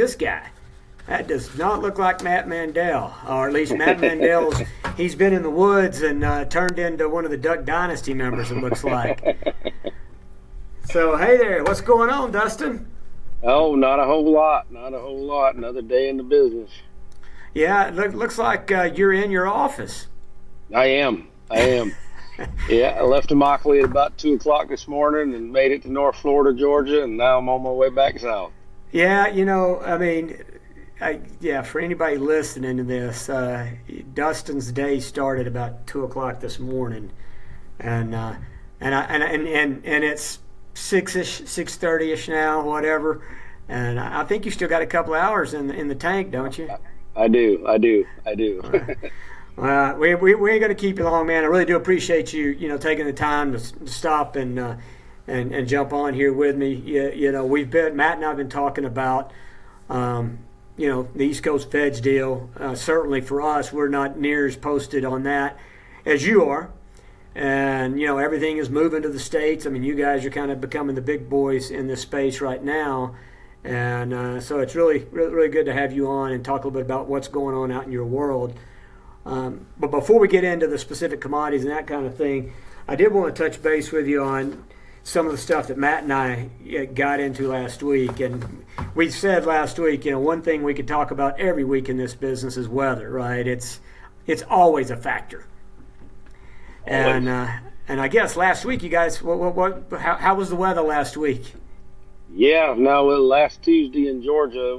this guy? That does not look like Matt Mandel, or at least Matt Mandel's. He's been in the woods and turned into one of the Duck Dynasty members, it looks like. So, hey there, what's going on, Dustin? Oh, not a whole lot. Not a whole lot. Another day in the business. Yeah, it looks like you're in your office. I am. Yeah, I left Immokalee at about 2 o'clock this morning and made it to North Florida, Georgia, and now I'm on my way back south. Yeah, for anybody listening to this, Dustin's day started about 2 o'clock this morning, and it's 6-ish, 6:30-ish now, whatever. And I think you still got a couple of hours in the tank, don't you? I do. We ain't going to keep you long, man. I really do appreciate you, taking the time to stop and jump on here with me. Matt and I have been talking about, the East Coast Feds deal. Certainly for us, we're not near as posted on that as you are. And, everything is moving to the States. I mean, you guys are kind of becoming the big boys in this space right now. And so it's really, really, really good to have you on and talk a little bit about what's going on out in your world. But before we get into the specific commodities and that kind of thing, I did want to touch base with you on some of the stuff that Matt and I got into last week. And we said last week, one thing we could talk about every week in this business is weather, right? It's always a factor. And I guess last week, you guys, how was the weather last week? Yeah, no, last Tuesday in Georgia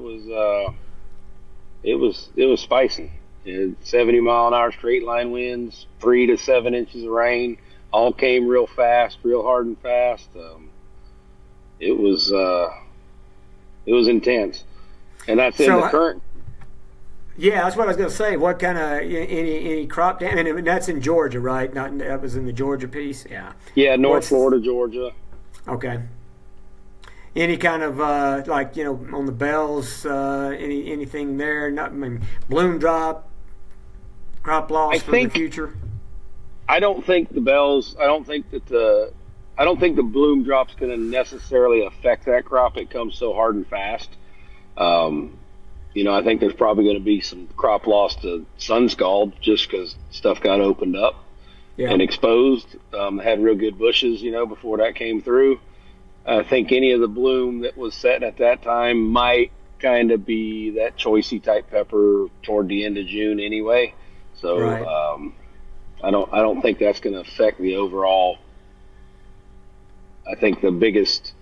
it was spicy. 70-mile-an-hour straight line winds, 3 to 7 inches of rain, all came real fast, real hard and fast. It was intense, and that's in the current. Yeah, that's what I was going to say. What kind of any crop damage? And that's in Georgia, right? That was in the Georgia piece. Yeah. Yeah, North Florida, Georgia. Okay. Any kind of on the bells, anything there? Bloom drop, crop loss for the future. I don't think the bells. I don't think the bloom drop's going to necessarily affect that crop. It comes so hard and fast. I think there's probably going to be some crop loss to sun scald just because stuff got opened up and exposed. Had real good bushes, before that came through. I think any of the bloom that was setting at that time might kind of be that choicey type pepper toward the end of June anyway. So right. I don't think that's going to affect the overall. I think the biggest,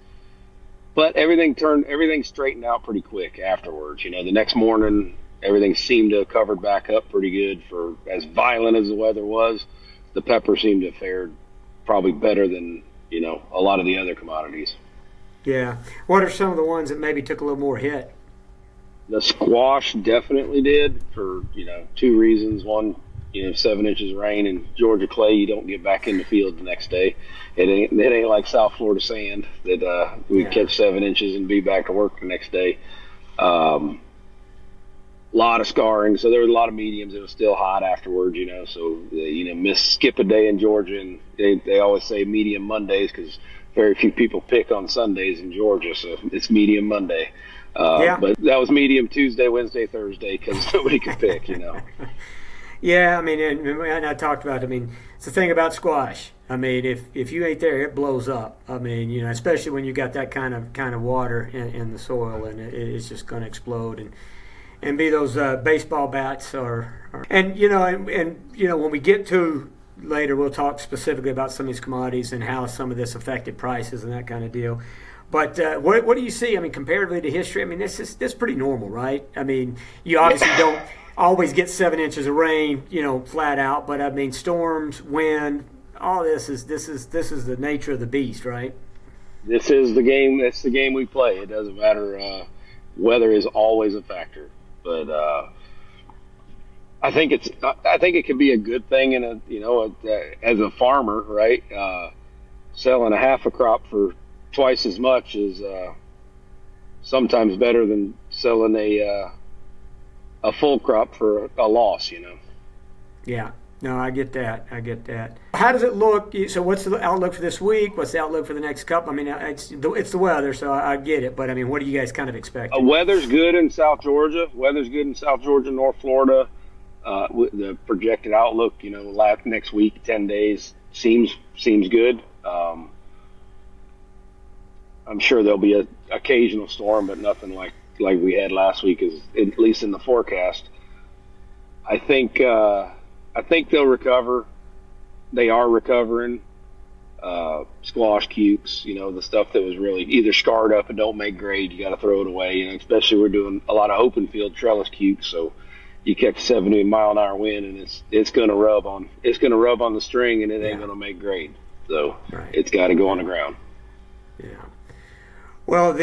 but everything straightened out pretty quick afterwards. The next morning everything seemed to have covered back up pretty good. For as violent as the weather was, the pepper seemed to have fared probably better than a lot of the other commodities. Yeah. What are some of the ones that maybe took a little more hit? The squash definitely did for, 2 reasons. One, 7 inches of rain in Georgia clay, you don't get back in the field the next day. It ain't like South Florida sand that we catch 7 inches and be back to work the next day. Lot of scarring, so there was a lot of mediums. It was still hot afterwards, so skip a day in Georgia, and they always say medium Mondays because very few people pick on Sundays in Georgia, so it's medium Monday. But that was medium Tuesday, Wednesday, Thursday because nobody could pick, Yeah, and I talked about, it's the thing about squash. If you ain't there, it blows up. Especially when you got that kind of water in the soil, and it's just going to explode and be those baseball bats when we get to later, we'll talk specifically about some of these commodities and how some of this affected prices and that kind of deal. But what do you see? Comparatively to history, this is pretty normal, right? You obviously don't always get 7 inches of rain, flat out. But storms, wind, all this is the nature of the beast, right? This is the game. That's the game we play. It doesn't matter. Weather is always a factor. But I think it could be a good thing as a farmer, right? Selling a half a crop for twice as much is sometimes better than selling a full crop for a loss, Yeah, No, I get that. I get that. How does it look? So, what's the outlook for this week? What's the outlook for the next couple? I mean, it's the weather, so I get it. But I mean, what are you guys kind of expecting? Weather's good in South Georgia. North Florida. The projected outlook, next week, 10 days seems good. I'm sure there'll be an occasional storm, but nothing like we had last week, at least in the forecast. I think they'll recover. They are recovering. Squash cukes, the stuff that was really either scarred up and don't make grade, you got to throw it away. Especially we're doing a lot of open field trellis cukes, so you catch 70-mile-an-hour wind, and it's going to rub on the string, and it ain't going to make grade. So It's got to go on the ground. Yeah. Well,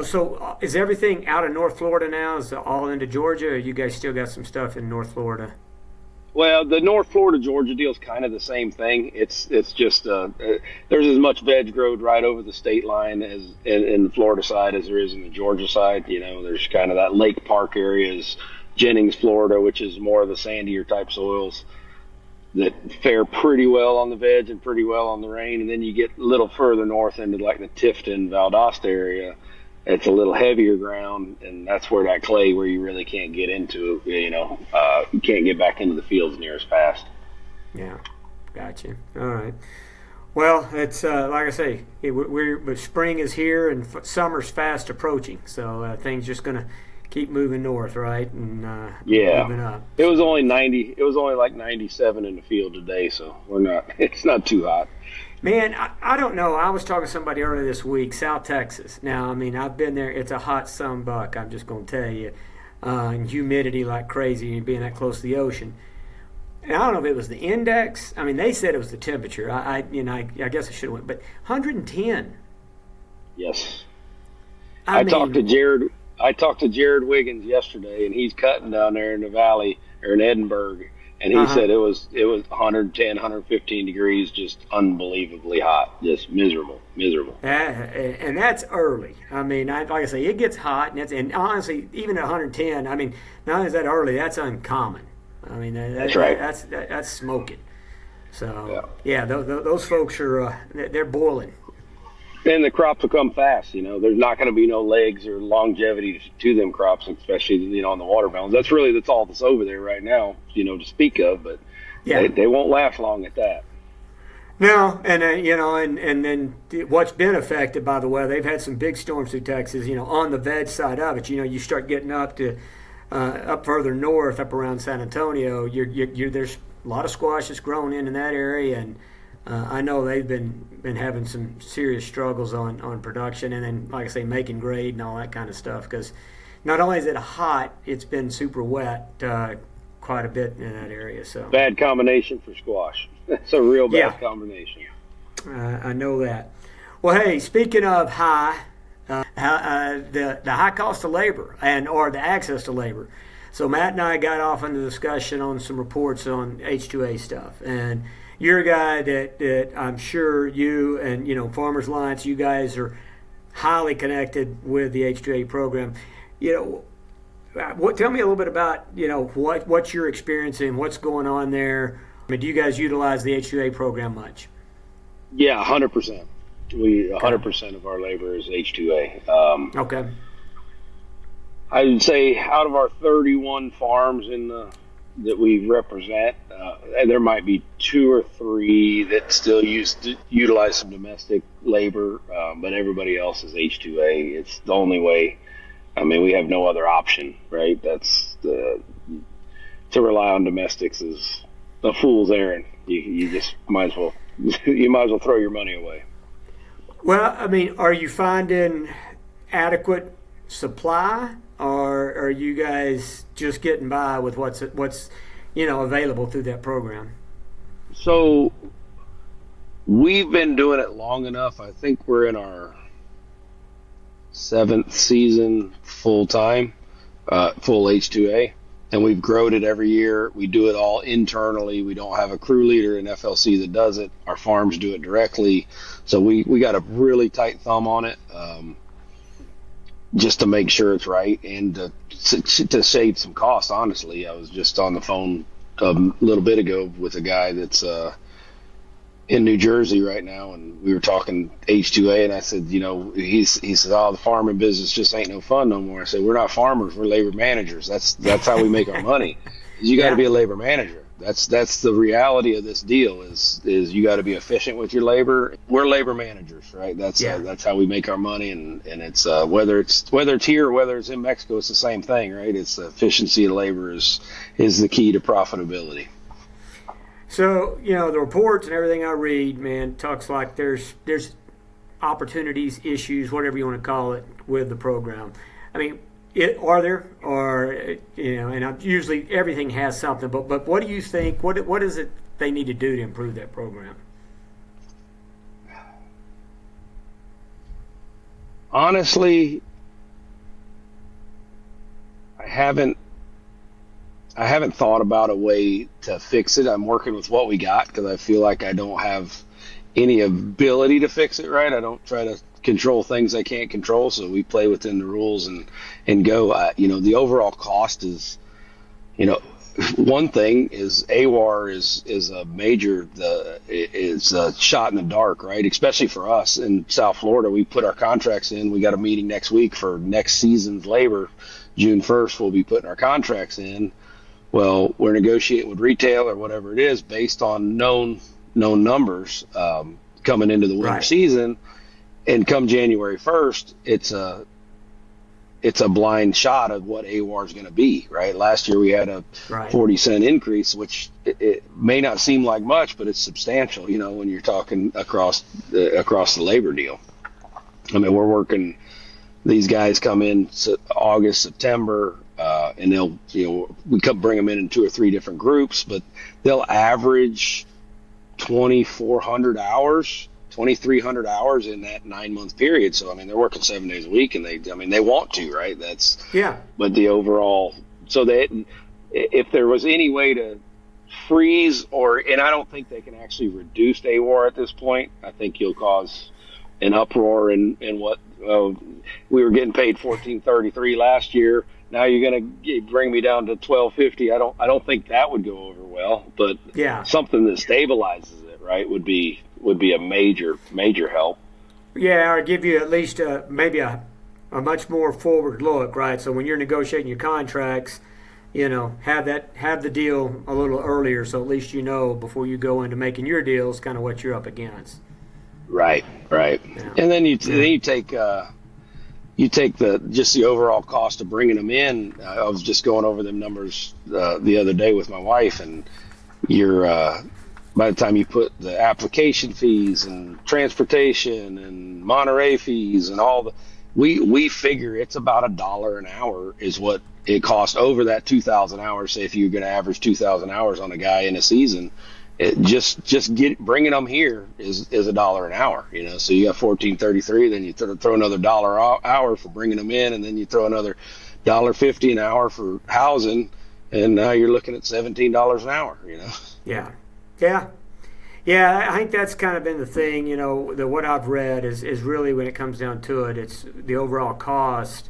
so is everything out of North Florida now? Is it all into Georgia, or you guys still got some stuff in North Florida? Well, the North Florida Georgia deal is kind of the same thing. It's just there's as much veg growed right over the state line as in the Florida side as there is in the Georgia side. There's kind of that Lake Park areas. Jennings, Florida, which is more of the sandier type soils that fare pretty well on the veg and pretty well on the rain. And then you get a little further north into like the Tifton, Valdosta area. It's a little heavier ground, and that's where that clay where you really can't get into, you can't get back into the fields near as fast. Yeah, gotcha. All right. Well, it's like I say, but spring is here and summer's fast approaching, so things just going to keep moving north, right? And moving up. It was only 90. It was only like 97 in the field today, so it's not too hot. Man, I don't know. I was talking to somebody earlier this week, South Texas. Now, I mean, I've been there. It's a hot sunbuck, I'm just going to tell you. And humidity like crazy and being that close to the ocean. And I don't know if it was the index. I mean, they said it was the temperature. I guess I should have went. But 110. Yes. I talked to Jared Wiggins yesterday, and he's cutting down there in the valley or in Edinburgh, and he said it was 110, 115 degrees, just unbelievably hot, just miserable. And that's early. I mean, like I say, it gets hot, and honestly, even at 110, I mean, not only is that early, that's uncommon. I mean, that's right. That's smoking. So those folks are they're boiling. And the crops will come fast. There's not going to be no legs or longevity to them crops, especially on the watermelons. That's all that's over there right now, to speak of. But they won't last long at that. No, and and then what's been affected by the weather? They've had some big storms through Texas. On the veg side of it, you start getting up to up further north, up around San Antonio. There's a lot of squash that's grown in that area, and I know they've been having some serious struggles on production, and then, like I say, making grade and all that kind of stuff. Because not only is it hot, it's been super wet quite a bit in that area. So bad combination for squash. It's a real bad combination. I know that. Well, hey, speaking of high, the high cost of labor or the access to labor. So Matt and I got off into discussion on some reports on H2A stuff, and you're a guy that I'm sure you and Farmers Alliance, you guys are highly connected with the H2A program. Tell me a little bit about what you're experiencing, what's going on there. I mean, do you guys utilize the H2A program much? Yeah, 100%. 100% of our labor is H2A. Okay. I would say out of our 31 farms that we represent, there might be 2 or 3 that still utilize some domestic labor, but everybody else is H2A. It's the only way. I mean, we have no other option, right? To rely on domestics is a fool's errand. You just might as well throw your money away. Well, I mean, are you finding adequate supply, or are you guys just getting by with what's available through that program? So we've been doing it long enough. I think we're in our 7th season full time, full H2A, and we've grown it every year. We do it all internally. We don't have a crew leader in FLC that does it. Our farms do it directly. So we got a really tight thumb on it. Just to make sure it's right and to save some costs. Honestly, I was just on the phone a little bit ago with a guy that's in New Jersey right now, and we were talking H2A, and I said, he said, oh, the farming business just ain't no fun no more. I said, we're not farmers, we're labor managers. That's how we make our money. You got to be a labor manager. That's the reality of this deal is you got to be efficient with your labor. We're labor managers, right? That's how we make our money, and it's whether it's here or whether it's in Mexico, it's the same thing, right? It's the efficiency of labor is the key to profitability. So, the reports and everything I read, man, talks like there's opportunities, issues, whatever you want to call it, with the program. I mean, are there, or, and usually everything has something, but what do you think, what is it they need to do to improve that program? Honestly, I haven't thought about a way to fix it. I'm working with what we got because I feel like I don't have any ability to fix it, right? I don't try to control things I can't control, so we play within the rules and go. The overall cost is, one thing is AWAR is a major, it's a shot in the dark, right? Especially for us in South Florida. We put our contracts in. We got a meeting next week for next season's labor. June 1st, we'll be putting our contracts in. Well, we're negotiating with retail or whatever it is based on known numbers coming into the winter season, and come January 1st, it's a blind shot of what AWAR is going to be. Right. Last year we had a 40-cent increase, which it may not seem like much, but it's substantial. When you're talking across the labor deal. I mean, we're working. These guys come in August, September. And they'll, we bring them in 2 or 3 different groups, but they'll average 2,400 hours, 2,300 hours in that 9-month period. So, I mean, they're working 7 days a week, and they want to, right? But the overall, so if there was any way to freeze and I don't think they can actually reduce AWAR at this point. I think you'll cause an uproar in what we were getting paid $14.33 last year. Now you're going to bring me down to $12.50. I don't think that would go over well, but something that stabilizes it, right, would be a major help. Yeah, or give you at least maybe a much more forward look, right? So when you're negotiating your contracts, have the deal a little earlier, so at least before you go into making your deals, kind of what you're up against. Right. Yeah. And then you take the overall cost of bringing them in. I was just going over them numbers the other day with my wife, and by the time you put the application fees and transportation and Monterey fees and all we figure it's about $1 an hour is what it costs over that 2,000 hours. Say if you're going to average 2,000 hours on a guy in a season. It just bringing them here is $1 an hour, So you got $14.33, then you throw another $1 an hour for bringing them in, and then you throw another $1.50 an hour for housing, and now you're looking at $17 an hour, Yeah. I think that's kind of been the thing, that what I've read is really when it comes down to it, it's the overall cost,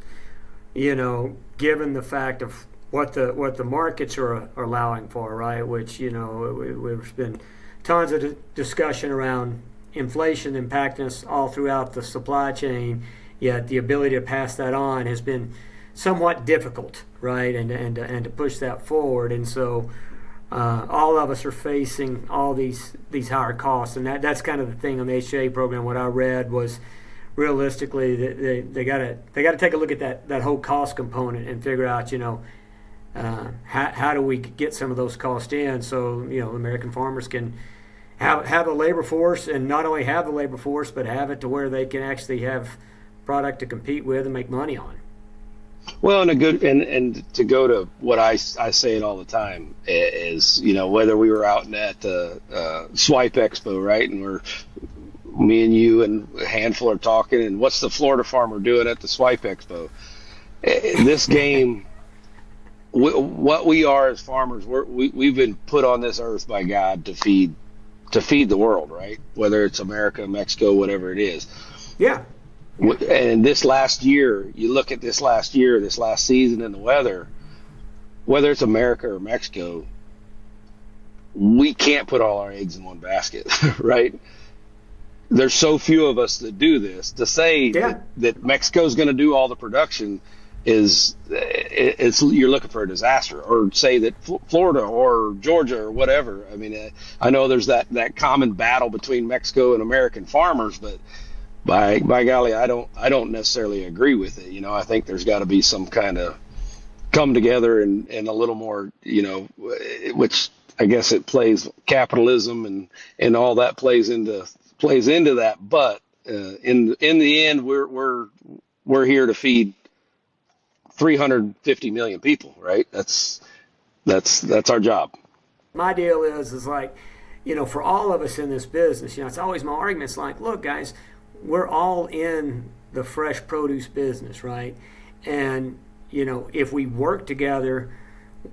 given the fact of what the markets are allowing for, right? Which there's been tons of discussion around inflation impacting us all throughout the supply chain. Yet the ability to pass that on has been somewhat difficult, right? And to push that forward. And so all of us are facing all these higher costs, and that's kind of the thing on the HA program. What I read was, realistically, they got to take a look at that whole cost component and figure out, how do we get some of those costs in so American farmers can have a labor force, and not only have the labor force, but have it to where they can actually have product to compete with and make money on. Well, and to go to what I say it all the time is, whether we were out at the Swipe Expo, right, and me and you and a handful are talking, and what's the Florida farmer doing at the Swipe Expo? This game. What we are as farmers, we've been put on this earth by God to feed the world, right? Whether it's America, Mexico, whatever it is. Yeah. And this last year, you look at this last season and the weather, whether it's America or Mexico, we can't put all our eggs in one basket, right? There's so few of us that do this. To say that Mexico's going to do all the production it's you're looking for a disaster. Or say that Florida or Georgia or whatever. I mean, I know there's that common battle between Mexico and American farmers, but by golly, I don't necessarily agree with it. I think there's got to be some kind of come together and a little more, which I guess it plays capitalism and all that plays into that. But in the end, we're here to feed 350 million people, right? That's our job. My deal is like, for all of us in this business, it's always my argument. It's like, look, guys, we're all in the fresh produce business, right? And if we work together,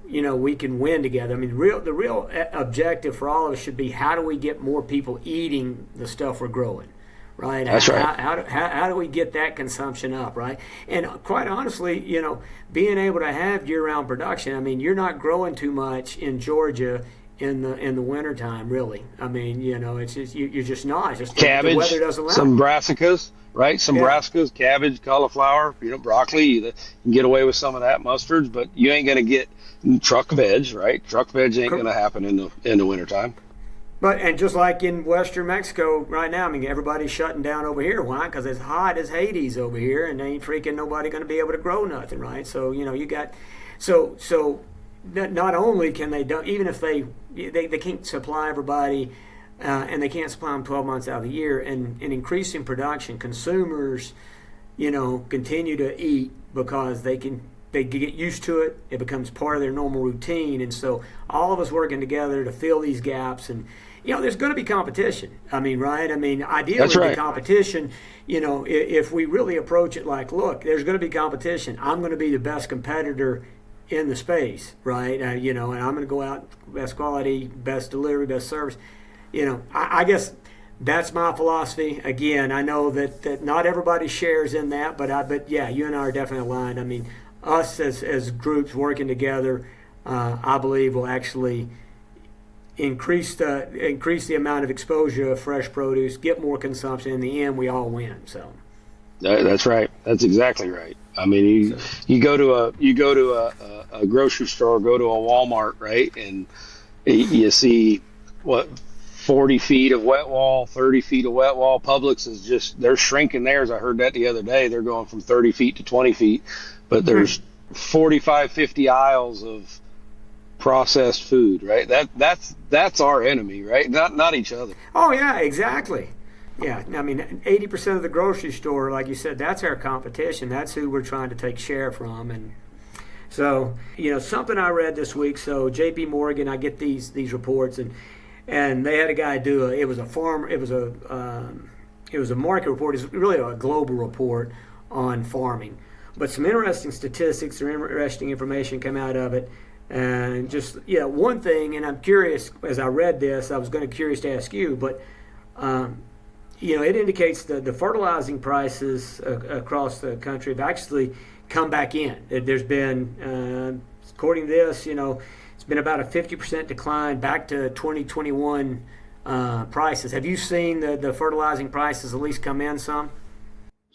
we can win together. I mean, the real objective for all of us should be, how do we get more people eating the stuff we're growing, right? That's right. How do we get that consumption up, right? And quite honestly, being able to have year-round production. I mean, you're not growing too much in Georgia in the wintertime, really. I mean, it's just, you're just not. It's just cabbage, the weather doesn't allow. Some brassicas, right? Some brassicas, cabbage, cauliflower, broccoli. You can get away with some of that, mustards, but you ain't going to get truck veg, right? Truck veg ain't going to happen in the wintertime. And just like in western Mexico right now, I mean, everybody's shutting down over here. Why? Because it's hot as Hades over here, and ain't freaking nobody going to be able to grow nothing, right? So you got so not only can they do, even if they can't supply everybody, and they can't supply them 12 months out of the year, and increasing production, consumers, continue to eat because they get used to it. It becomes part of their normal routine, and so all of us working together to fill these gaps. And there's going to be competition. I mean, right? I mean, ideally, That's right. The competition. If we really approach it like, look, there's going to be competition. I'm going to be the best competitor in the space, right? And I'm going to go out best quality, best delivery, best service. I guess that's my philosophy. Again, I know that not everybody shares in that, but yeah, you and I are definitely aligned. I mean, us as groups working together, I believe will actually increase the amount of exposure of fresh produce, get more consumption. In the end, we all win. So that's right. That's exactly right. I mean, you go to a grocery store, go to a Walmart, right, and you see 40 feet of wet wall, 30 feet of wet wall. Publix is just, they're shrinking theirs. I heard that the other day. They're going from 30 feet to 20 feet, but there's 45, 50 aisles of processed food, right? That's our enemy, right? Not each other. Oh yeah, exactly. Yeah, I mean, 80% of the grocery store, like you said, that's our competition. That's who we're trying to take share from. And so, something I read this week. So J.P. Morgan, I get these reports, and they had a guy do it was a market report. It's really a global report on farming, but some interesting statistics or interesting information come out of it. And just one thing, and I'm curious as I read this, I was curious to ask you, but it indicates the fertilizing prices across the country have actually come back in. There's been, according to this, it's been about a 50% decline back to 2021 prices. Have you seen the fertilizing prices at least come in some?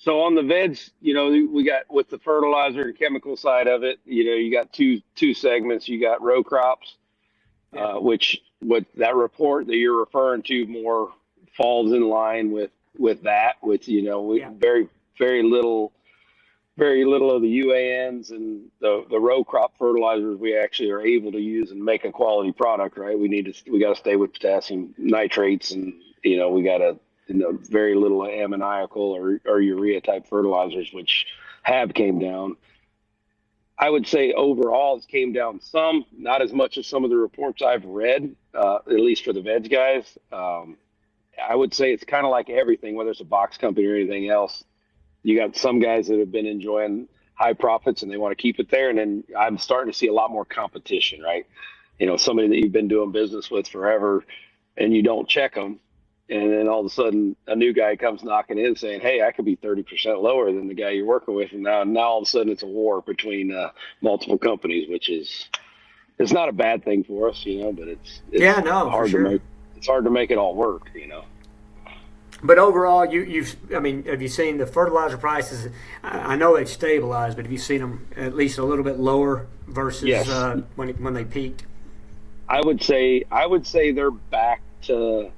So on the veg, we got with the fertilizer and chemical side of it, you got two segments. You got row crops, which what that report that you're referring to more falls in line with that, with very very little of the UANs and the row crop fertilizers we actually are able to use and make a quality product, right? We got to stay with potassium nitrates, and we got to very little ammoniacal or urea type fertilizers, which have came down. I would say overall it's came down some, not as much as some of the reports I've read, at least for the veg guys. I would say it's kind of like everything, whether it's a box company or anything else. You got some guys that have been enjoying high profits and they want to keep it there. And then I'm starting to see a lot more competition, right? Somebody that you've been doing business with forever and you don't check them. And then all of a sudden a new guy comes knocking in saying, hey, I could be 30% lower than the guy you're working with. And now all of a sudden it's a war between multiple companies, which is it's not a bad thing for us, but it's yeah, no, hard for sure. to make. It's hard to make it all work, But overall, have you seen the fertilizer prices? I know they've stabilized, but have you seen them at least a little bit lower versus Yes. When they peaked? I would say they're back to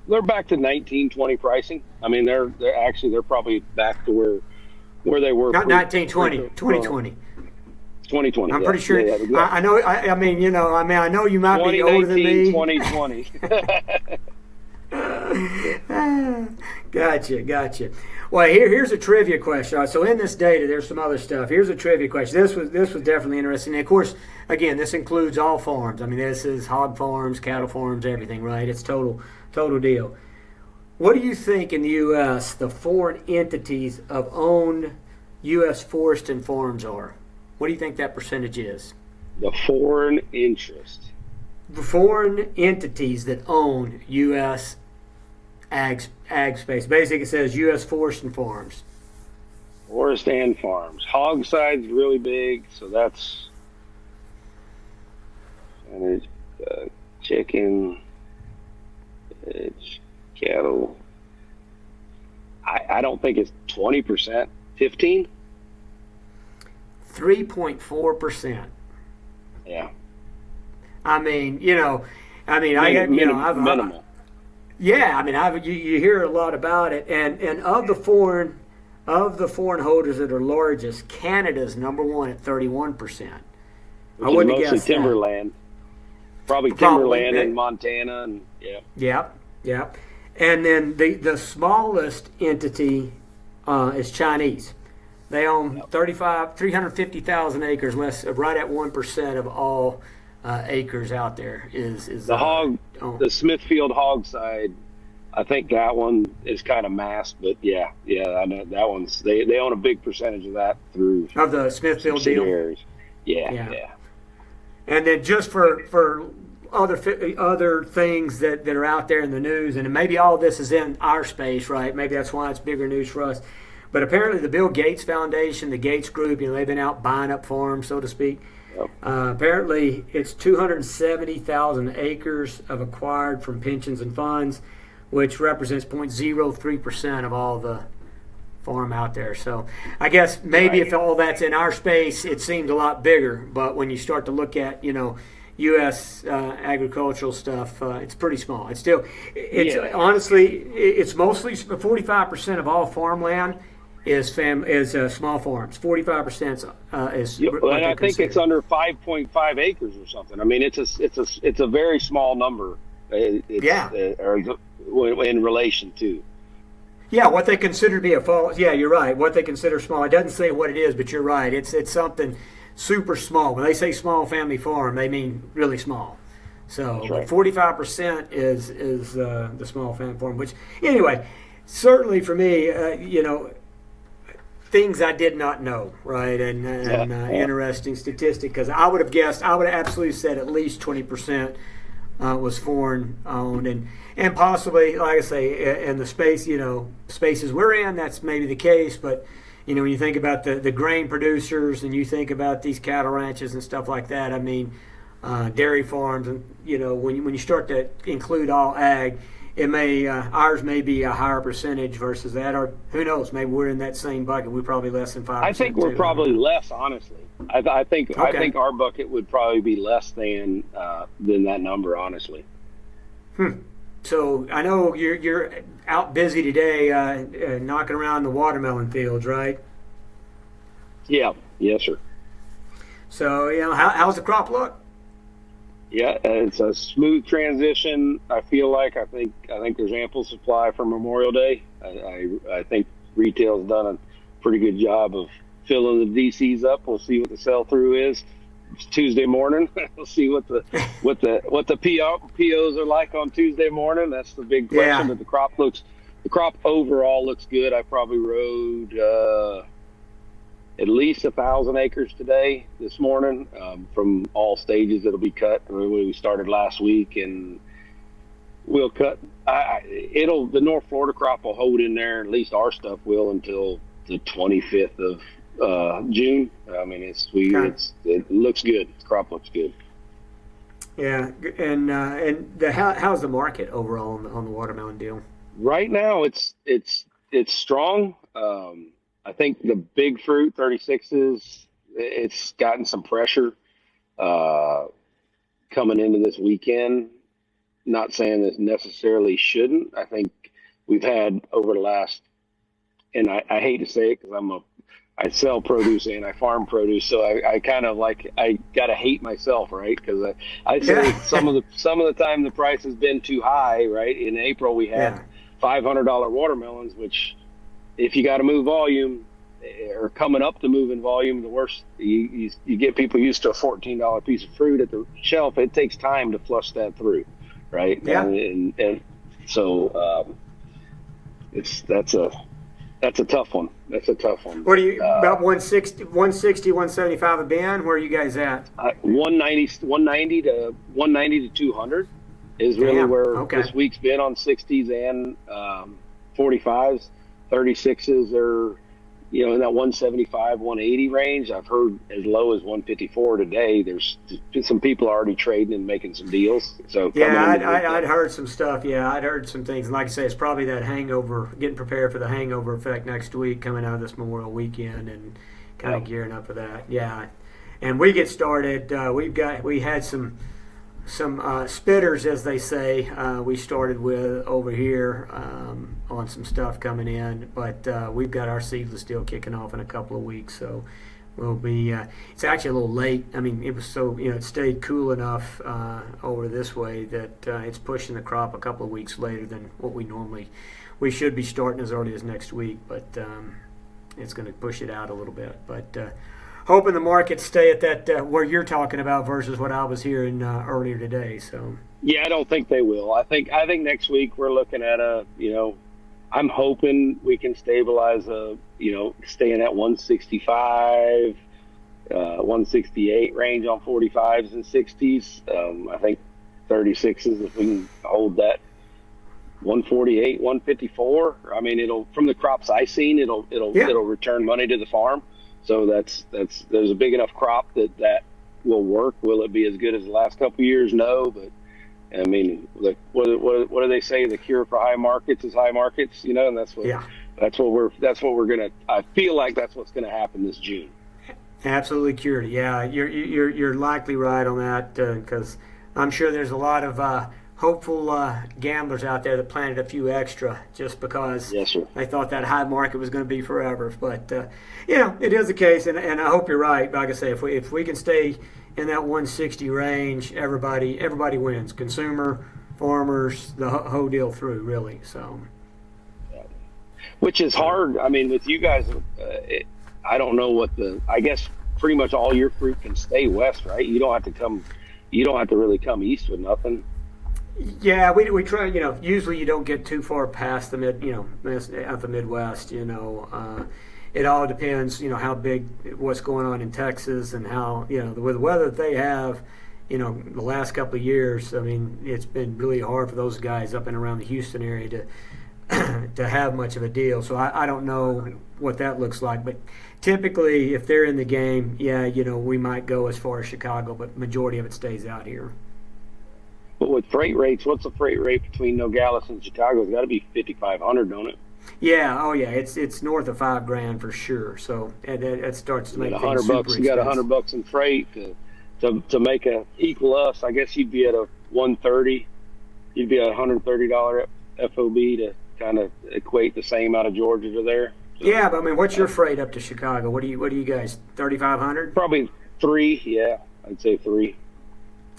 1920 pricing. I mean, they're probably back to where they were. Not 1920, 2020. 2020. I'm pretty sure. Yeah. I know. I know you might be older than me. 2020. Gotcha. Well, here's a trivia question. All right, so in this data, there's some other stuff. Here's a trivia question. This was definitely interesting. And of course, again, this includes all farms. I mean, this is hog farms, cattle farms, everything, right? It's total deal. What do you think in the U.S. the foreign entities of owned U.S. forests and farms are? What do you think that percentage is? The foreign interest. The foreign entities that own U.S. ag space. Basically, it says U.S. forests and farms. Forest and farms. Hog side's really big, so that's chicken, cattle. I don't think it's 20%. 15? 3.4%. Yeah. I mean, I've minimal. Yeah, I mean, you hear a lot about it, and of the foreign holders that are largest, Canada's number one at 31%. I wouldn't have guessed timberland. Probably timberland in Montana, and yeah. Yep. And then the smallest entity is Chinese. They own 350,000 acres, right at 1% of all acres out there is the Smithfield hog side. I think that one is kind of masked, but yeah, I know that one's they own a big percentage of that through of the Smithfield deal. Yeah. And then just for other things that are out there in the news, and maybe all of this is in our space, right? Maybe that's why it's bigger news for us. But apparently the Bill Gates Foundation, the Gates Group, they've been out buying up farms, so to speak. Yep. Apparently it's 270,000 acres of acquired from pensions and funds, which represents 0.03% of all the farm out there. So I guess maybe if all that's in our space, it seemed a lot bigger. But when you start to look at, U.S. Agricultural stuff, it's pretty small. Honestly, it's mostly 45% of all farmland is small farms. 45% is. Yep. And I think it's under 5.5 acres or something. I mean, it's a very small number. In relation to. Yeah, what they consider to be a fall. Yeah, you're right. What they consider small. It doesn't say what it is, but you're right. It's something super small. When they say small family farm, they mean really small. So right. 45% is the small family farm. Which anyway, certainly for me, things I did not know, right? And interesting statistic, because I would have absolutely said at least 20%. Was foreign owned, and possibly, like I say, in the spaces we're in, that's maybe the case. But when you think about the grain producers, and you think about these cattle ranches and stuff like that, I mean, dairy farms, and when you start to include all ag, ours may be a higher percentage versus that, or who knows? Maybe we're in that same bucket. We're probably less than 5%. I think we're probably less, honestly. I think our bucket would probably be less than that number, honestly. So I know you're out busy today, knocking around the watermelon fields, right? Yeah. Yes, sir. So how's the crop look? Yeah, it's a smooth transition. I think there's ample supply for Memorial Day. I think retail's done a pretty good job of filling the DCs up. We'll see what the sell through is. It's Tuesday morning. We'll see what the POs are like on Tuesday morning. That's the big question. But the crop overall looks good. I probably rode at least 1,000 acres this morning, from all stages that'll be cut. I mean, we started last week, and we'll cut. The North Florida crop will hold in there. At least our stuff will until the 25th June. I mean, it looks good. The crop looks good. Yeah, and how's the market overall on the watermelon deal? Right now, it's strong. I think the big fruit 36s, it's gotten some pressure uh, coming into this weekend. Not saying this necessarily shouldn't. I think we've had over the last, and I hate to say it because I sell produce and I farm produce, so I kind of like I gotta hate myself, right? Because I say some of the time the price has been too high, right? In April we had $500 watermelons, which if you got to move volume or coming up to moving volume, the worst you get people used to a $14 piece of fruit at the shelf. It takes time to flush that through, right? Yeah. And so that's a tough one. That's a tough one. What are you about 160, 175 a bin? Where are you guys at? 190 to 200 is really where this week's been on 60s and 45s. 36s are, in that 175, 180 range. I've heard as low as 154 today. There's some people already trading and making some deals. So I'd heard some stuff. Yeah, I'd heard some things. And like I say, it's probably that hangover, getting prepared for the hangover effect next week, coming out of this Memorial Weekend and kind of gearing up for that. Yeah, and we get started. We had some spitters, as they say, we started with over here on some stuff coming in, but we've got our seedless deal kicking off in a couple of weeks, so we'll be it's actually a little late. I mean, it was so it stayed cool enough over this way that it's pushing the crop a couple of weeks later than what we should be starting as early as next week, but it's going to push it out a little bit, but hoping the markets stay at that where you're talking about versus what I was hearing earlier today. So yeah, I don't think they will. I think next week we're looking at I'm hoping we can stabilize staying at 165, 168 range on 45s and 60s. I think 36s, if we can hold that 148, 154. I mean, from the crops I've seen, it'll return money to the farm. So there's a big enough crop that will work. Will it be as good as the last couple of years? No, but I mean, what do they say? The cure for high markets is high markets, and that's what we're gonna. I feel like that's what's gonna happen this June. Absolutely cured. Yeah, you're likely right on that because I'm sure there's a lot of hopeful gamblers out there that planted a few extra just because they thought that high market was going to be forever. But it is the case, and I hope you're right. Like I say, if we can stay in that 160 range, everybody wins. Consumer, farmers, the whole deal through, really. So, which is hard. I mean, with you guys, I don't know I guess pretty much all your fruit can stay west, right? You don't have to really come east with nothing. Yeah, we try. Usually you don't get too far past the out the Midwest. It all depends. How big, what's going on in Texas, and how with the weather that they have. The last couple of years. I mean, it's been really hard for those guys up and around the Houston area to have much of a deal. So I don't know what that looks like, but typically if they're in the game, we might go as far as Chicago, but majority of it stays out here. But with freight rates, what's the freight rate between Nogales and Chicago? It's got to be 5,500, don't it? Yeah. Oh, yeah. It's north of $5,000 for sure. So it starts to make things super expensive. You got $100 in freight to make equal us. I guess you'd be at a 130. You'd be at $130 FOB to kind of equate the same out of Georgia to there. So, yeah, but I mean, what's your freight up to Chicago? What do you guys? 3,500? Probably 3. Yeah, I'd say 3.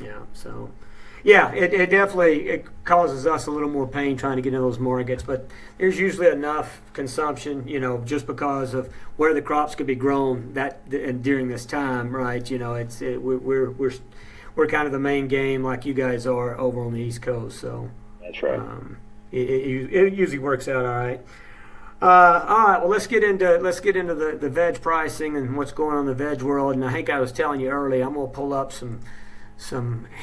Yeah. So. Yeah, it definitely causes us a little more pain trying to get into those markets, but there's usually enough consumption, just because of where the crops could be grown and during this time, right? We're kind of the main game like you guys are over on the East Coast, so that's right. It usually works out all right. All right, well, let's get into the veg pricing and what's going on in the veg world. And I think I was telling you earlier, I'm gonna pull up some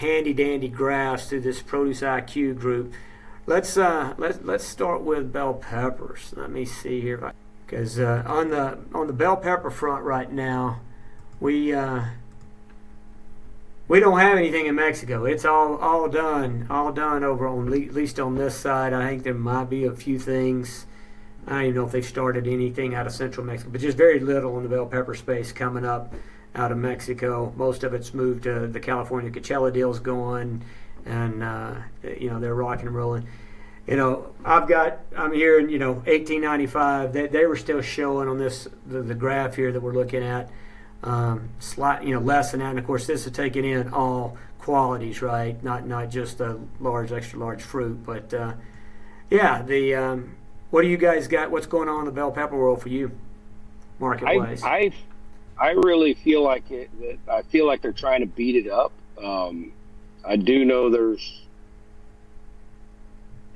handy dandy graphs through this Produce IQ group. Let's start with bell peppers. Let me see here. Because on the bell pepper front right now, we don't have anything in Mexico. It's all done over on at least on this side. I think there might be a few things. I don't even know if they've started anything out of central Mexico, but just very little in the bell pepper space coming up out of Mexico. Most of it's moved to the California Coachella deal's going, and they're rocking and rolling. I'm hearing, 1895. They were still showing on this the graph here that we're looking at, less than that. And of course, this is taking in all qualities, right? Not just the large, extra large fruit, but what do you guys got? What's going on in the bell pepper world for you, market-wise? I really feel like I feel like they're trying to beat it up. I do know there's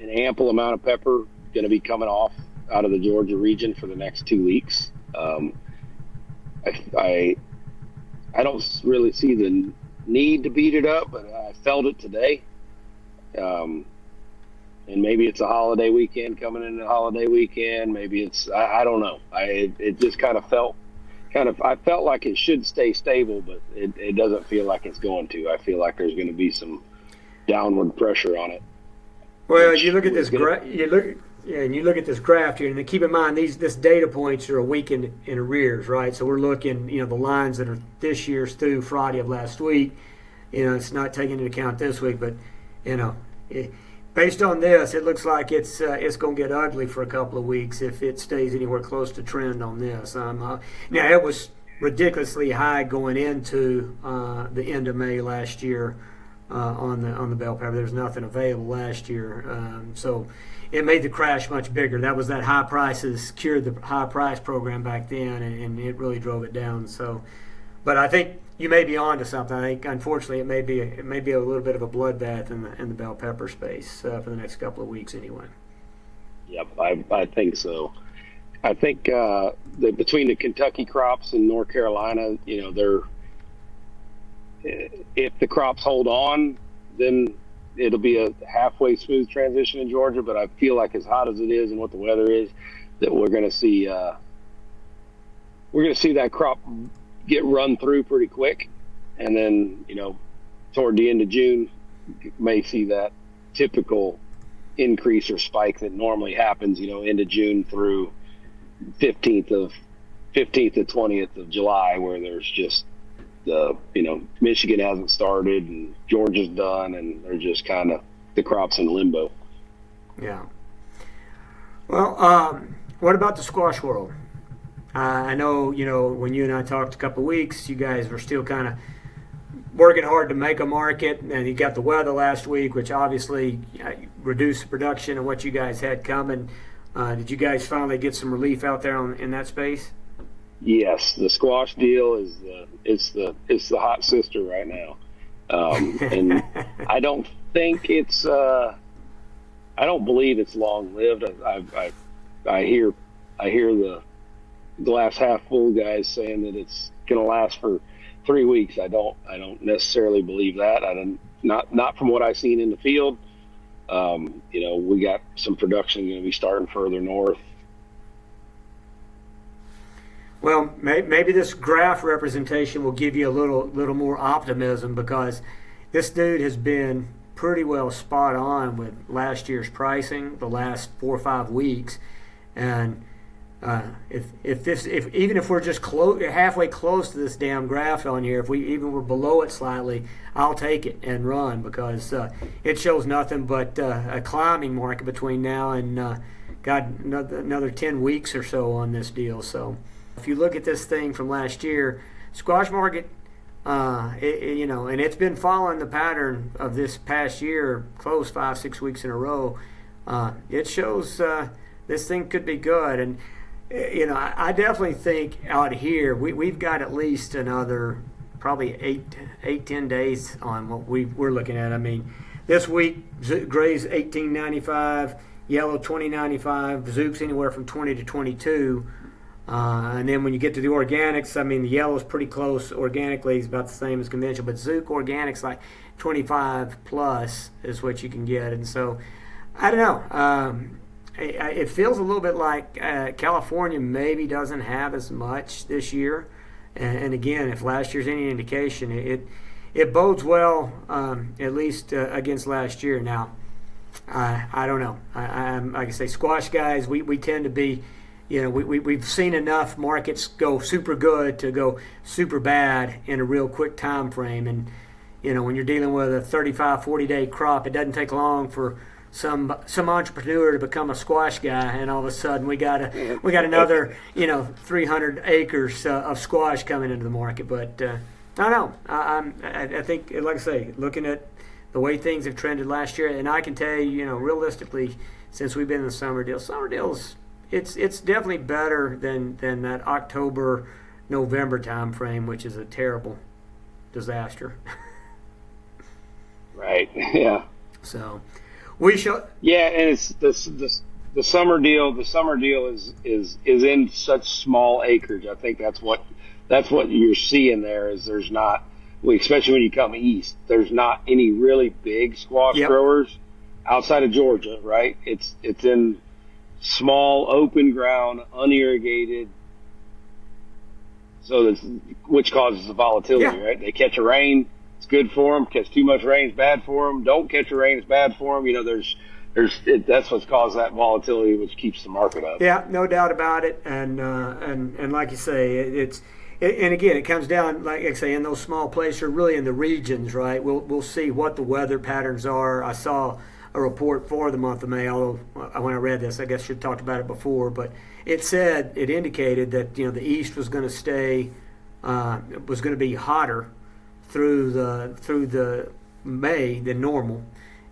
an ample amount of pepper going to be coming off out of the Georgia region for the next 2 weeks. I don't really see the need to beat it up, but I felt it today. And maybe it's a holiday weekend coming into the holiday weekend. Maybe it's I don't know. It just kind of felt I felt like it should stay stable, but it doesn't feel like it's going to. I feel like there's going to be some downward pressure on it. Well, you look at this graph. You look at this graph here, and then keep in mind this data points are a week in arrears, right? So we're looking, the lines that are this year's through Friday of last week. It's not taking into account this week, but based on this, it looks like it's going to get ugly for a couple of weeks if it stays anywhere close to trend on this. Now it was ridiculously high going into the end of May last year. On the bell pepper, there's nothing available last year, so it made the crash much bigger. That was that high prices cured the high price program back then, and it really drove it down. So, but I think you may be on to something. I think unfortunately it may be a little bit of a bloodbath in the bell pepper space for the next couple of weeks anyway. Yep, I think so. I think between the Kentucky crops and North Carolina, if the crops hold on, then it'll be a halfway smooth transition in Georgia. But I feel like as hot as it is and what the weather is, that we're going to see that crop get run through pretty quick, and then toward the end of June, you may see that typical increase or spike that normally happens. End of June through 15th to 20th of July, where there's just Michigan hasn't started and Georgia's done, and they're just kind of the crops in limbo. Yeah. Well, what about the squash world? I know, when you and I talked a couple of weeks, you guys were still kind of working hard to make a market, and you got the weather last week, which obviously reduced the production of what you guys had coming. Did you guys finally get some relief out there in that space? Yes, the squash deal is the hot sister right now, and I don't think it's I don't believe it's long lived. I hear the glass half full guys saying that it's going to last for 3 weeks. I don't necessarily believe that. Not from what I've seen in the field. We got some production going to be starting further north. Well, maybe this graph representation will give you a little more optimism, because this dude has been pretty well spot on with last year's pricing the last 4 or 5 weeks, and even if we're just halfway close to this damn graph on here, if we even were below it slightly, I'll take it and run, because it shows nothing but a climbing market between now and got another 10 weeks or so on this deal. So if you look at this thing from last year, squash market, and it's been following the pattern of this past year, close 5-6 weeks in a row. It shows this thing could be good, and I definitely think out here we've got at least another probably 8-10 days on what we're looking at. I mean, this week gray's $18.95, yellow $20.95, Zook's anywhere from $20 to $22. And then when you get to the organics, I mean, the yellow's pretty close. Organically, it's about the same as conventional, but Zook organics like 25 plus is what you can get. And so, I don't know. it feels a little bit like California maybe doesn't have as much this year. And again, if last year's any indication, it bodes well, at least against last year. Now, I don't know. I'm like I say, squash guys, we tend to be, we've seen enough markets go super good to go super bad in a real quick time frame. And, when you're dealing with a 35, 40-day crop, it doesn't take long for some entrepreneur to become a squash guy, and all of a sudden we got another 300 acres of squash coming into the market. But I don't know. I think, like I say, looking at the way things have trended last year, and I can tell you, realistically, since we've been in the summer deals, it's definitely better than that October, November time frame, which is a terrible disaster. Right. Yeah. So we shall. Yeah, and it's the summer deal. The summer deal is in such small acreage. I think that's what you're seeing there. Is there's not, especially when you come east, there's not any really big squash growers outside of Georgia, right? It's in small open ground, unirrigated. So which causes the volatility, right? They catch a rain, it's good for them. Catch too much rain, it's bad for them. Don't catch a rain, it's bad for them. That's what's caused that volatility, which keeps the market up. Yeah, no doubt about it. And like you say, and again, it comes down, like I say, in those small places, or really in the regions, right? We'll see what the weather patterns are. I saw a report for the month of May, although when I read this, I guess I should have talked about it before, but it indicated that the east was going to stay, was going to be hotter through the May than normal,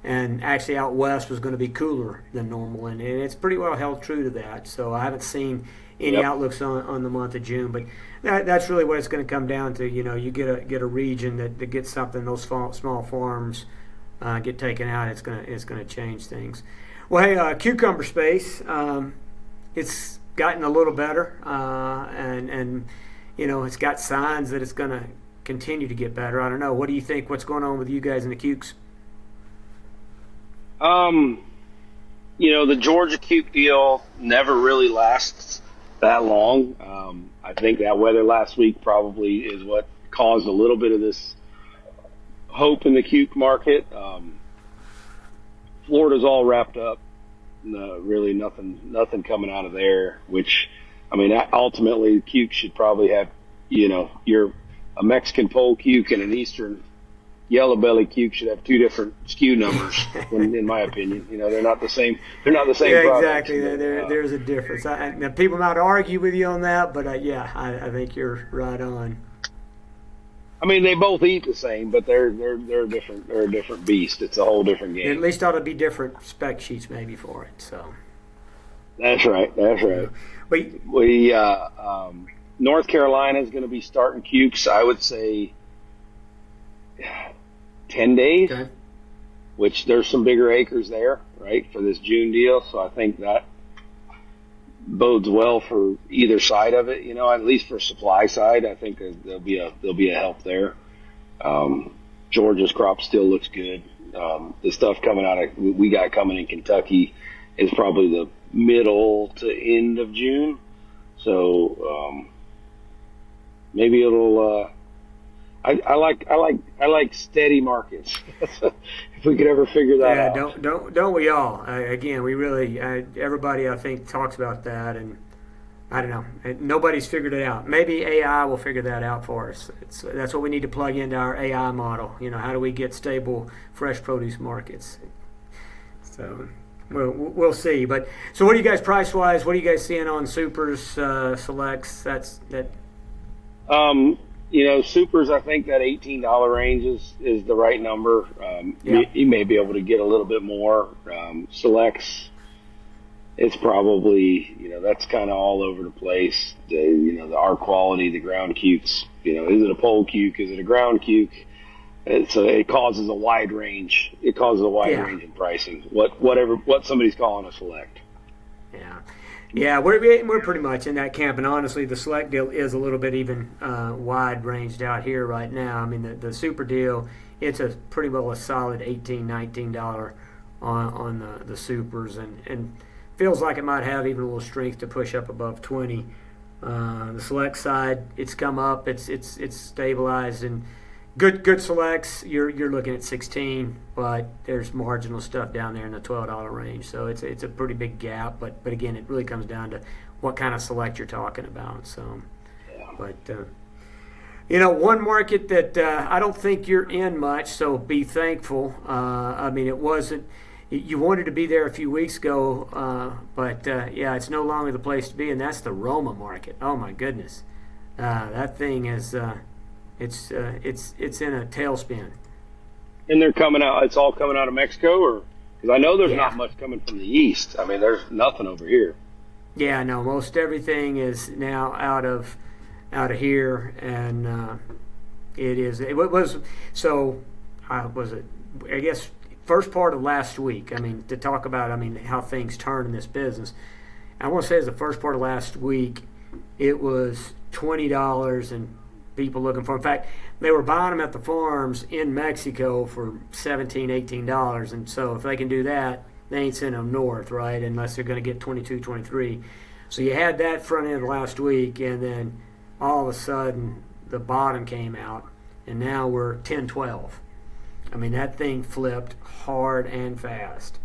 and actually out west was going to be cooler than normal, and it's pretty well held true to that. So I haven't seen any outlooks on the month of June, but that's really what it's going to come down to. You get a region that gets something, those small farms get taken out, it's going to change things. Well, hey, cucumber space, it's gotten a little better, and it's got signs that it's going to continue to get better. I don't know. What do you think? What's going on with you guys in the cukes? The Georgia cuke deal never really lasts that long. I think that weather last week probably is what caused a little bit of this hope in the cuke market. Florida's all wrapped up. No, really nothing coming out of there, which, ultimately cuke should probably have, a Mexican pole cuke and an Eastern yellow belly cuke should have two different SKU numbers, in my opinion. They're not the same. They're not the same. Yeah, products. Exactly. There's a difference. Now, people might argue with you on that, but I think you're right on. They both eat the same, but they're different. They're a different beast. It's a whole different game. At least ought to be different spec sheets maybe for it. So. That's right. We North Carolina is going to be starting cukes. I would say 10 days, okay. Which there's some bigger acres there, right, for this June deal. So I think that bodes well for either side of it. At least for supply side, I think there'll be a help there. Georgia's crop still looks good. The stuff we got coming in Kentucky is probably the middle to end of June. So maybe it'll. I like steady markets. If we could ever figure that out. Don't we all? Again, we really everybody I think talks about that, and I don't know. Nobody's figured it out. Maybe AI will figure that out for us. That's what we need to plug into our AI model. How do we get stable fresh produce markets? So we'll see. But so what do you guys price wise? What are you guys seeing on supers, selects? Supers, I think that $18 range is the right number. You may be able to get a little bit more. Selects, it's probably, that's kind of all over the place. The R quality, the ground cukes, is it a pole cuke? Is it a ground cuke? It causes a wide range. It causes a wide range in pricing. What somebody's calling a select. Yeah. Yeah, we're pretty much in that camp, and honestly, the select deal is a little bit even wide ranged out here right now. The super deal, it's a pretty well a solid $18, $19 on the supers, and feels like it might have even a little strength to push up above 20. The select side, it's come up, it's stabilized, and good selects. You're looking at 16, but there's marginal stuff down there in the $12 range. So it's a pretty big gap. But again, it really comes down to what kind of select you're talking about. So, but one market that I don't think you're in much. So be thankful. I mean, it wasn't. You wanted to be there a few weeks ago, but it's no longer the place to be, and that's the Roma market. Oh my goodness, that thing is it's in a tailspin. And they're coming out. It's all coming out of Mexico, or because I know there's not much coming from the east. I mean, there's nothing over here. Yeah, no, most everything is now out of here, and it was it? I guess. First part of last week, I mean, to talk about, how things turn in this business. I want to say it's the first part of last week, it was $20 and people looking for. In fact, they were buying them at the farms in Mexico for $17, $18. And so if they can do that, they ain't sending them north, right? Unless they're going to get 22, 23. So you had that front end last week, and then all of a sudden the bottom came out, and now we're 10, 12. I mean, that thing flipped hard and fast.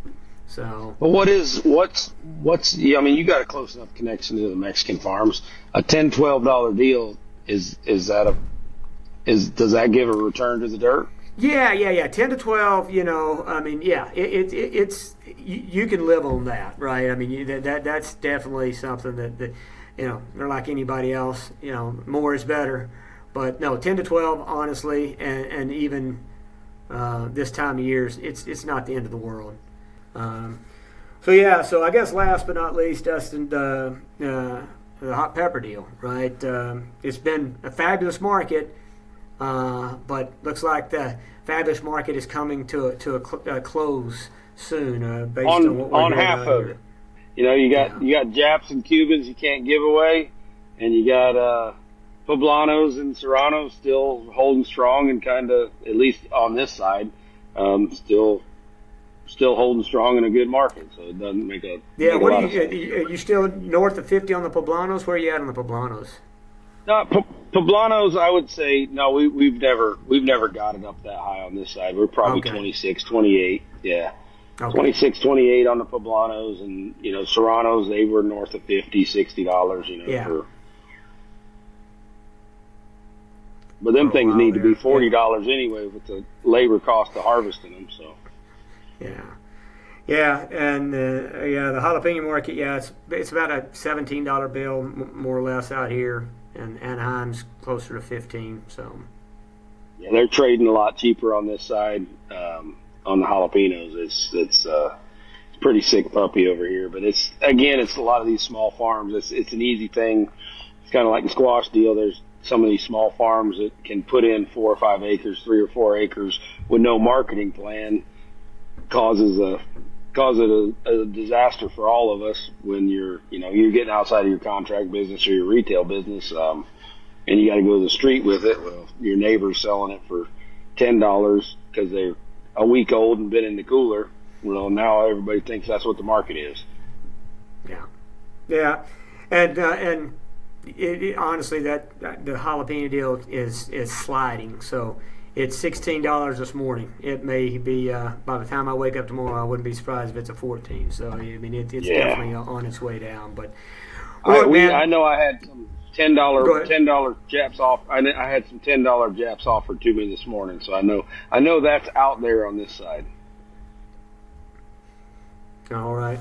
So, but what's I mean, you got a close enough connection to the Mexican farms. A $10-12 deal does that give a return to the dirt? Yeah. 10 to 12. I mean, it's you can live on that, right? I mean, that's definitely something that they're like anybody else. More is better, but no, 10 to 12, honestly, and even. This time of year, it's not the end of the world. So I guess last but not least, Dustin, the hot pepper deal, right? It's been a fabulous market, but looks like the fabulous market is coming to a close soon. Based on what we're on half of it. You got Japs and Cubans you can't give away, and you got Poblanos and Serranos still holding strong and kind of, at least on this side, still holding strong in a good market. So it doesn't make a are you still north of 50 on the Poblanos? Where are you at on the Poblanos? No, Poblanos, I would say no. We've never got it up that high on this side. We're probably 26, 28. Yeah. Okay. 26, 28 on the Poblanos, and Serranos, they were north of $50, $60. But them things need to be $40 anyway with the labor cost of harvesting them. So. Yeah, and the jalapeno market, it's about a $17 bill more or less out here, and Anaheim's closer to 15. So. Yeah, they're trading a lot cheaper on this side. On the jalapenos, it's pretty sick puppy over here. But it's a lot of these small farms. It's an easy thing. It's kind of like the squash deal. There's some of these small farms that can put in 4 or 5 acres, 3 or 4 acres with no marketing plan, causes a disaster for all of us when you're getting outside of your contract business or your retail business, and you got to go to the street with it. Well, your neighbor's selling it for $10 because they're a week old and been in the cooler. Well, now everybody thinks that's what the market is. Yeah, and. Honestly, that the jalapeno deal is sliding. So it's $16 this morning. It may be by the time I wake up tomorrow, I wouldn't be surprised if it's a 14. So I mean, it's definitely on its way down. But I know I had some $10 Japs off. I had some $10 Japs offered to me this morning. So I know that's out there on this side. All right.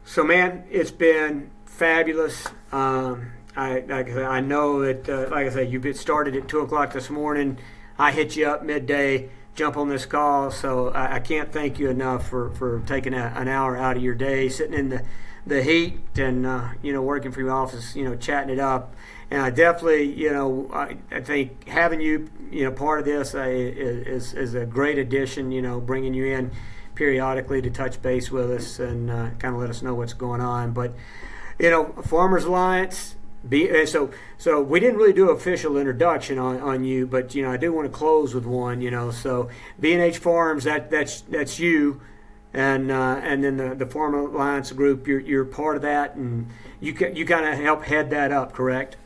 So man, it's been fabulous. I know that, like I said, you started at 2 o'clock this morning. I hit you up midday, jump on this call. So I can't thank you enough for taking an hour out of your day, sitting in the heat and, working from your office, chatting it up. And I definitely, I think having you, part of this is a great addition, bringing you in periodically to touch base with us and kind of let us know what's going on. But, Farmers Alliance, so we didn't really do an official introduction on you, but, I do want to close with one, so B&H Farms, that's you, and then the Farmer Alliance group. You're part of that, and you kind of help head that up, correct?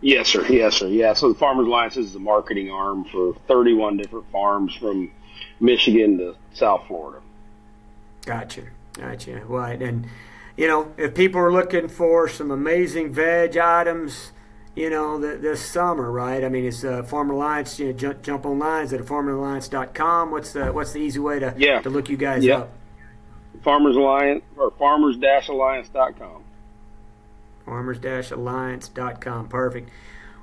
Yes, sir. Yes, sir. Yeah. So the Farmers Alliance is the marketing arm for 31 different farms from Michigan to South Florida. Gotcha. Right. And, if people are looking for some amazing veg items, this summer, right? I mean, it's Farmer Alliance, jump online. Is it at farmeralliance.com? What's the easy way to look you guys up? Farmers Alliance or farmers-alliance.com. Farmers-alliance.com. Perfect.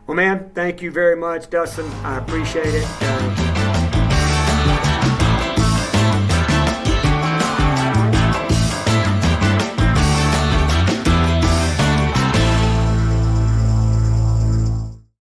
Well, man, thank you very much, Dustin. I appreciate it.